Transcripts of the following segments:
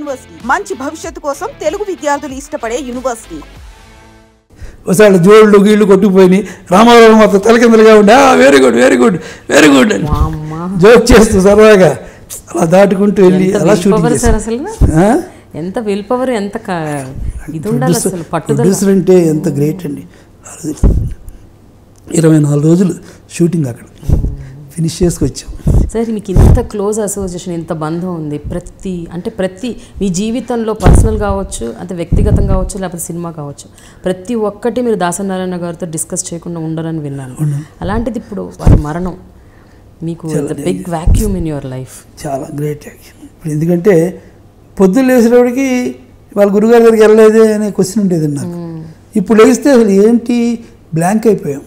University మంచి భవిష్యత్తు కోసం తెలుగు విద్యార్థులు ఇష్టపడే యూనివర్సిటీ. ఒకసారి జోళ్ళు గీళ్ళు కొట్టుకుపోయినాయి, రామారావు మొత్తం తలకిందలుగా ఉండే very good very good very good అని జోక్ చేస్తూ సరదాగా అలా దాటుకుంటూ వెళ్ళి అలా షూటింగ్. ఎంత విల్ పవర్, ఎంత ఇది ఉండాలి అసలు, పట్టుదల. ప్రొడ్యూసర్ అంటే ఎంత గ్రేట్ అండి. 24 రోజులు షూటింగ్ అక్కడ ఫినిష్ చేసుకొచ్చాం. సార్ మీకు ఇంత క్లోజ్ అసోసియేషన్, ఇంత బంధం ఉంది. ప్రతి మీ జీవితంలో పర్సనల్ కావచ్చు, అంటే వ్యక్తిగతం కావచ్చు, లేకపోతే సినిమా కావచ్చు, ప్రతి ఒక్కటి మీరు దాసనారాయణ గారితో డిస్కస్ చేయకుండా ఉండరని విన్నాను. అలాంటిది ఇప్పుడు వారి మరణం మీకు big vacuum in your life. చాలా గ్రేట్ యాక్షన్. ఇప్పుడు ఎందుకంటే పొద్దున్న లేచేటప్పటికి వాళ్ళ గురుగారి దగ్గరికి వెళ్ళలేదే అనే క్వశ్చన్ ఉండేది నాకు. ఇప్పుడు లేస్తే అసలు ఏంటి బ్లాంక్ అయిపోయాం,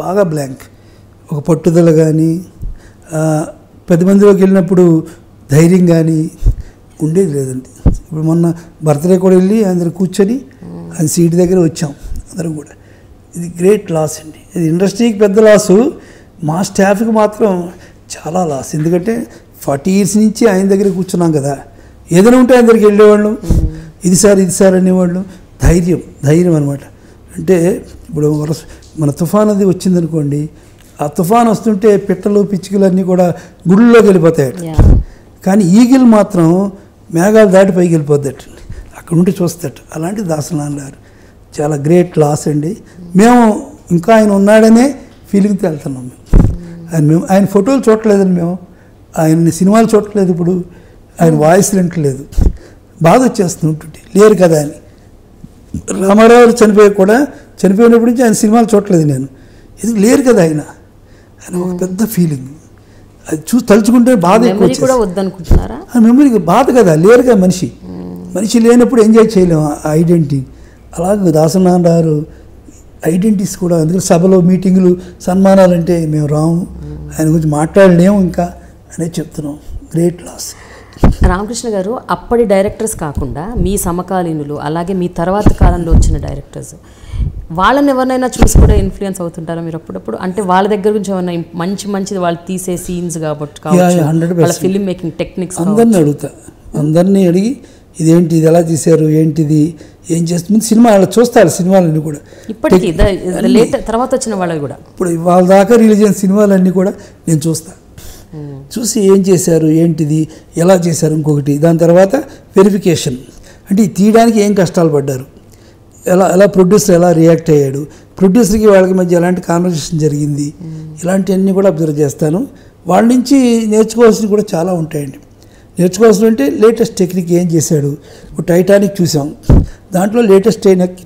బాగా బ్లాంక్. ఒక పట్టుదల కానీ, 10 మందిలోకి వెళ్ళినప్పుడు ధైర్యం కానీ ఉండేది లేదండి. ఇప్పుడు మొన్న బర్త్డే కూడా వెళ్ళి అందరు కూర్చొని ఆయన సీట్ దగ్గర వచ్చాం అందరం కూడా. ఇది గ్రేట్ లాస్ అండి. ఇది ఇండస్ట్రీకి పెద్ద లాసు, మా స్టాఫ్కి మాత్రం చాలా లాస్. ఎందుకంటే 40 years నుంచి ఆయన దగ్గర కూర్చున్నాం కదా, ఏదైనా ఉంటే ఆయన దగ్గరికి వెళ్ళేవాళ్ళం. ఇది సార్ అనేవాళ్ళు. ధైర్యం అనమాట. అంటే ఇప్పుడు మన తుఫాన్ అది వచ్చిందనుకోండి, ఆ తుఫాన్ వస్తుంటే పిట్టలు పిచ్చుకలు అన్నీ కూడా గుళ్ళలోకి వెళ్ళిపోతాయట. కానీ ఈగిల్ మాత్రం మేఘాలు దాటి పైకి వెళ్ళిపోద్దట, అక్కడ ఉండి చూస్తట. అలాంటి దాసనారాయణ గారు చాలా గ్రేట్ లాస్ అండి. మేము ఇంకా ఆయన ఉన్నాడనే ఫీలింగ్తో వెళ్తున్నాం. మేము ఆయన ఫోటోలు చూడలేదండి, మేము ఆయన సినిమాలు చూడట్లేదు, ఇప్పుడు ఆయన వాయిస్ వింటలేదు. బాధ వచ్చేస్తుంది ఉంటుంటే లేరు కదా అని. రామారావు చనిపోయినప్పటి నుంచి ఆయన సినిమాలు చూడలేదు నేను. ఇది లేరు కదా ఆయన ఒక పెద్ద ఫీలింగ్. అది తలుచుకుంటే బాధ ఎక్కువ. మెమరీకి బాధ కదా, లేరు కదా మనిషి లేనప్పుడు ఎంజాయ్ చేయలేము ఆ ఐడెంటిటీ. అలాగే దాసనారాయణ గారు ఐడెంటిటీస్ కూడా, అందుకే సభలో మీటింగులు సన్మానాలు అంటే మేము రాము, ఆయన గురించి మాట్లాడలేము ఇంకా అనేది చెప్తున్నాం. Great loss. రామకృష్ణ గారు, అప్పటి డైరెక్టర్స్ కాకుండా మీ సమకాలీనులు, అలాగే మీ తర్వాత కాలంలో వచ్చిన డైరెక్టర్స్, వాళ్ళని ఎవరినైనా చూసి కూడా ఇన్ఫ్లుయెన్స్ అవుతుంటారా మీరు అప్పుడప్పుడు? అంటే వాళ్ళ దగ్గర నుంచి ఏమన్నా మంచిది వాళ్ళు తీసే సీన్స్ కాబట్టి, వాళ్ళ ఫిల్మ్ మేకింగ్ టెక్నిక్స్ అందరినీ అడిగి ఇదేంటి, ఇది ఎలా తీశారు, ఏంటిది, ఏం చేస్తుంది సినిమా అలా చూస్తారు. సినిమాలన్నీ కూడా ఇప్పటికీ తర్వాత వచ్చిన వాళ్ళవి కూడా, ఇప్పుడు వాళ్ళ దాకా రిలీజ్ అయిన సినిమాలన్నీ కూడా నేను చూసి ఏం చేశారు, ఏంటిది, ఎలా చేశారు, ఇంకొకటి దాని తర్వాత వెరిఫికేషన్. అంటే తీయడానికి ఏం కష్టాలు పడ్డారు, ఎలా ప్రొడ్యూసర్ ఎలా రియాక్ట్ అయ్యాడు, ప్రొడ్యూసర్కి వాళ్ళకి మధ్య ఎలాంటి కాన్వర్సేషన్ జరిగింది, ఇలాంటివన్నీ కూడా అబ్జర్వ్ చేస్తాను. వాళ్ళ నుంచి నేర్చుకోవాల్సినవి కూడా చాలా ఉంటాయండి. నేర్చుకోవాల్సిన అంటే లేటెస్ట్ టెక్నిక్ ఏం చేశాడు. ఇప్పుడు టైటానిక్ చూసాం, దాంట్లో లేటెస్ట్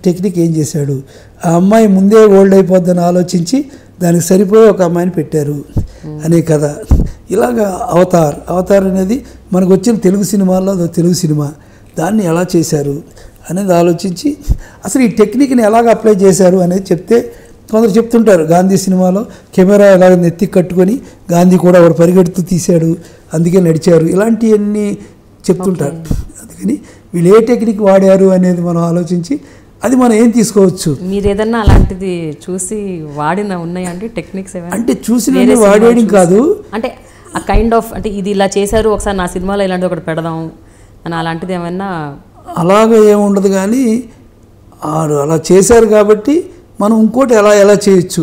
టెక్నిక్ ఏం చేశాడు. ఆ అమ్మాయి ముందే ఓల్డ్ అయిపోద్దని ఆలోచించి దానికి సరిపోయి ఒక అమ్మాయిని పెట్టారు అనే కథ. ఇలాగా అవతార్ అనేది మనకు వచ్చిన తెలుగు సినిమాల్లో తెలుగు సినిమా, దాన్ని ఎలా చేశారు అనేది ఆలోచించి అసలు ఈ టెక్నిక్ని ఎలాగ అప్లై చేశారు అనేది చెప్తే, కొందరు చెప్తుంటారు గాంధీ సినిమాలో కెమెరా ఎలాగ నెత్తి కట్టుకొని గాంధీ కూడా వాడు పరిగెడుతూ తీశాడు, అందుకే నడిచారు, ఇలాంటివన్నీ చెప్తుంటారు. అందుకని వీళ్ళు ఏ టెక్నిక్ వాడారు అనేది మనం ఆలోచించి అది మనం ఏం తీసుకోవచ్చు. మీరు ఏదన్నా అలాంటిది చూసి వాడిన ఉన్నాయండి టెక్నిక్స్? అంటే చూసిన వాడేయడం కాదు, అంటే ఆ కైండ్ ఆఫ్, అంటే ఇది ఇలా చేశారు, ఒకసారి నా సినిమాలో ఇలాంటిది ఒకటి పెడదాం అని అలాంటిది ఏమైనా? అలాగే ఏముండదు, కానీ అలా చేశారు కాబట్టి మనం ఇంకోటి ఎలా చేయొచ్చు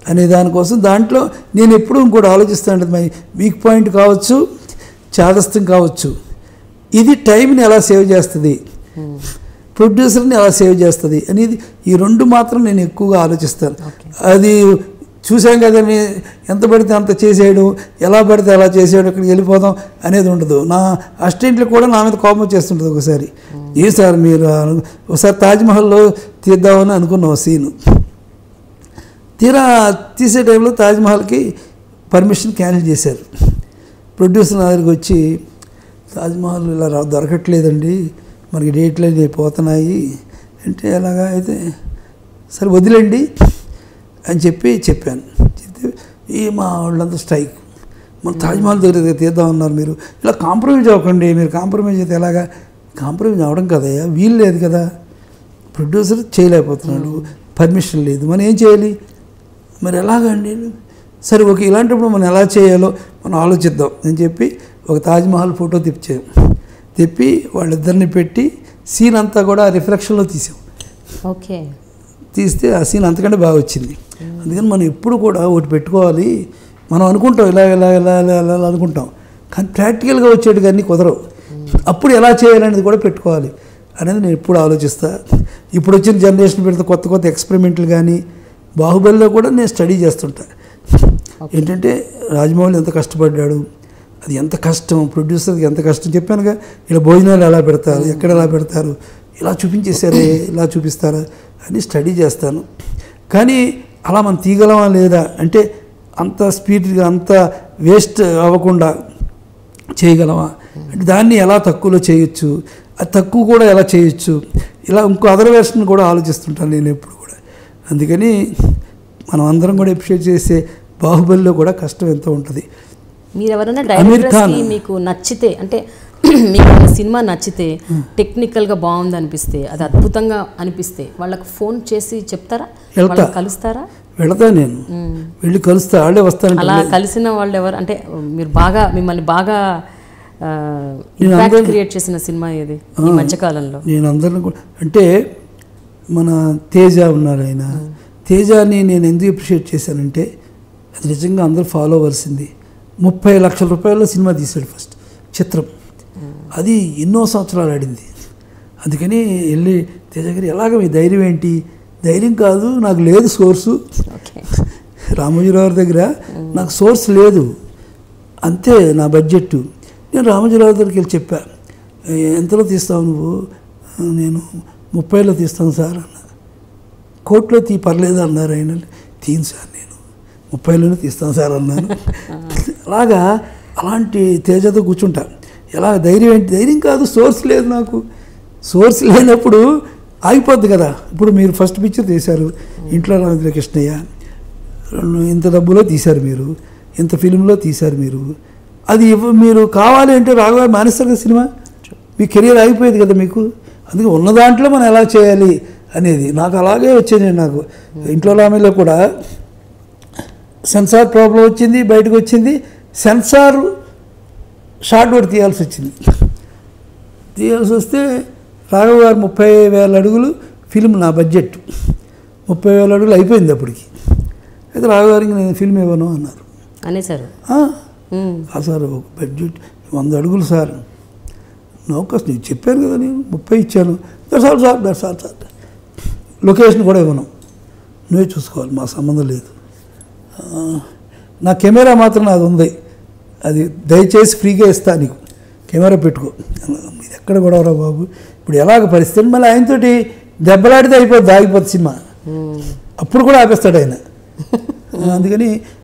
అనే దానికోసం దాంట్లో నేను ఎప్పుడూ ఇంకోటి ఆలోచిస్తాను. మై వీక్ పాయింట్ కావచ్చు, చాదస్తం కావచ్చు, ఇది టైంని ఎలా సేవ్ చేస్తుంది, ప్రొడ్యూసర్ని ఎలా సేవ్ చేస్తుంది అనేది, ఈ రెండు మాత్రం నేను ఎక్కువగా ఆలోచిస్తాను. అది చూసాం కదని ఎంత పడితే అంత చేసేయడం, ఎలా పడితే అలా చేసేయడం, ఇక్కడికి వెళ్ళిపోదాం అనేది ఉండదు. నా అసిస్టెంట్లు కూడా నా మీద కోపం చేస్తుంటుంది. ఒకసారి ఏ సార్ మీరు ఒకసారి తాజ్మహల్లో తీద్దామని అనుకున్నాం సీను, తీరా తీసే టైంలో తాజ్మహల్కి పర్మిషన్ క్యాన్సిల్ చేశారు. ప్రొడ్యూసర్ నా దగ్గరికి వచ్చి, తాజ్మహల్ ఇలా దొరకట్లేదండి, మనకి డేట్లు అన్నీ పోతున్నాయి అంటే, ఎలాగా అయితే సరే వదిలేండి అని చెప్పాను. చెప్తే మా వాళ్ళంతా స్ట్రైక్, మన తాజ్మహల్ దగ్గర తీద్దామన్నారు, మీరు ఇలా కాంప్రమైజ్ అవ్వకండి, మీరు కాంప్రమైజ్ అయితే ఎలాగా, కాంప్రమైజ్ అవ్వడం కదయ్యా, వీలు లేదు కదా, ప్రొడ్యూసర్ చేయలేకపోతున్నాడు, పర్మిషన్ లేదు, మనం ఏం చేయాలి, మరి ఎలాగండి, సరే ఓకే ఇలాంటప్పుడు మనం ఎలా చేయాలో మనం ఆలోచిద్దాం అని చెప్పి ఒక తాజ్మహల్ ఫోటో తెప్పించాం. తెప్పి వాళ్ళిద్దరిని పెట్టి సీన్ అంతా కూడా రిఫ్లెక్షన్లో తీసాం. ఓకే. తీస్తే ఆ సీన్ అంతకంటే బాగా వచ్చింది. అందుకని మనం ఎప్పుడు కూడా ఒకటి పెట్టుకోవాలి. మనం అనుకుంటాం ఇలా ఇలా ఇలా ఇలా ఇలా అనుకుంటాం, కానీ ప్రాక్టికల్గా వచ్చేటి కానీ కుదరవు. అప్పుడు ఎలా చేయాలనేది కూడా పెట్టుకోవాలి అనేది నేను ఎప్పుడు ఆలోచిస్తా. ఇప్పుడు వచ్చిన జనరేషన్ పెడితే కొత్త కొత్త ఎక్స్పెరిమెంట్లు కానీ బాహుబలిలో కూడా నేను స్టడీ చేస్తుంటా. ఏంటంటే రాజమౌళి ఎంత కష్టపడ్డాడు, అది ఎంత కష్టం, ప్రొడ్యూసర్కి ఎంత కష్టం. చెప్పానుగా ఇలా భోజనాలు ఎలా పెడతారు, ఎక్కడ ఎలా పెడతారు, ఇలా చూపించేసారే ఇలా చూపిస్తారా అని స్టడీ చేస్తాను. కానీ అలా మనం తీయగలమా లేదా అంటే అంత స్పీడ్గా అంత వేస్ట్ అవ్వకుండా చేయగలమా అంటే దాన్ని ఎలా తక్కువలో చేయొచ్చు, అది తక్కువ కూడా ఎలా చేయొచ్చు, ఇలా ఇంకో అదర్ వెర్షన్ కూడా ఆలోచిస్తుంటాను నేను ఎప్పుడు కూడా. అందుకని మనం అందరం కూడా అప్రిషియేట్ చేసే బాహుబలిలో కూడా కష్టం ఎంతో ఉంటుంది. మీరు ఎవరైనా డైరెక్టర్స్కి మీకు నచ్చితే అంటే మీకు సినిమా నచ్చితే టెక్నికల్గా బాగుంది అనిపిస్తే అది అద్భుతంగా అనిపిస్తే వాళ్ళకి ఫోన్ చేసి చెప్తారా, కలుస్తారా? వెళతా, నేను వెళ్ళి కలుస్తా, వాళ్ళే వస్తాను. అలా కలిసిన వాళ్ళు ఎవరు అంటే మీరు బాగా మిమ్మల్ని బాగా క్రియేట్ చేసిన సినిమా ఏది ఈ మధ్యకాలంలో? నేను అందరిని కూడా అంటే మన తేజ ఉన్నారు, ఆయన తేజాని నేను ఎందుకు అప్రిషియేట్ చేశానంటే అది నిజంగా అందరూ ఫాలో అవ్వాల్సింది. 30 లక్షల రూపాయల సినిమా తీశాడు ఫస్ట్ చిత్రం. అది ఎన్నో సంవత్సరాలు ఆడింది. అందుకని వెళ్ళి తేజ గారు ఎలాగ మీ ధైర్యం ఏంటి? ధైర్యం కాదు, నాకు లేదు సోర్సు. రామోజీరావు దగ్గర నాకు సోర్స్ లేదు, అంతే నా బడ్జెట్. నేను రామోజీరావు దగ్గరికి వెళ్ళి చెప్పా, ఎంతలో తీస్తావు నువ్వు? నేను 30లో తీస్తాను సార్ అన్న. కోట్లో పర్లేదు అన్నారు ఆయన. తీను సార్, నేను 30లోనే తీస్తాను సార్ అన్నాను. అలాగా అలాంటి తేజతో కూర్చుంటా. ఎలా ధైర్యం ఏంటి? ధైర్యం కాదు, సోర్స్ లేదు నాకు. సోర్స్ లేనప్పుడు ఆగిపోద్ది కదా. ఇప్పుడు మీరు ఫస్ట్ పిక్చర్ తీశారు ఇంట్లో రామచంద్ర కృష్ణయ్య, ఇంత డబ్బులో తీశారు మీరు, ఇంత ఫిలింలో తీశారు మీరు. అది మీరు కావాలి అంటే రాఘవ మానేస్తారు కదా సినిమా, మీ కెరీర్ ఆగిపోయేది కదా మీకు. అందుకే ఉన్న దాంట్లో మనం ఎలా చేయాలి అనేది నాకు అలాగే వచ్చేది. నాకు ఇంట్లో రామయ్యలో కూడా సెన్సార్ ప్రాబ్లం వచ్చింది, బయటకు వచ్చింది. సెన్సార్ షార్ట్ కూడా తీయాల్సి వచ్చింది. తీయాల్సి వస్తే రాఘవ గారు 30,000 అడుగులు ఫిల్మ్, నా బడ్జెట్ 30,000 అడుగులు అయిపోయింది అప్పటికి. అయితే రాఘవ గారికి నేను ఫిల్మ్ ఇవ్వను అన్నారు అనేసారు. సార్ ఒక బడ్జెట్ 100 అడుగులు సార్, నౌకస్ నీకు చెప్పాను కదా, నేను 30 ఇచ్చాను. సార్ లొకేషన్ కూడా ఇవ్వను, నువ్వే చూసుకోవాలి, మా సంబంధం లేదు. నా కెమెరా మాత్రం నాది ఉంది, అది దయచేసి ఫ్రీగా ఇస్తా, నీకు కెమెరా పెట్టుకో. ఇది ఎక్కడ గొడవరా బాబు, ఇప్పుడు ఎలాగ పరిస్థితి? మళ్ళీ ఆయనతోటి దెబ్బలాడితే ఆగిపోద్ది సినిమా, అప్పుడు కూడా ఆపేస్తాడు ఆయన. అందుకని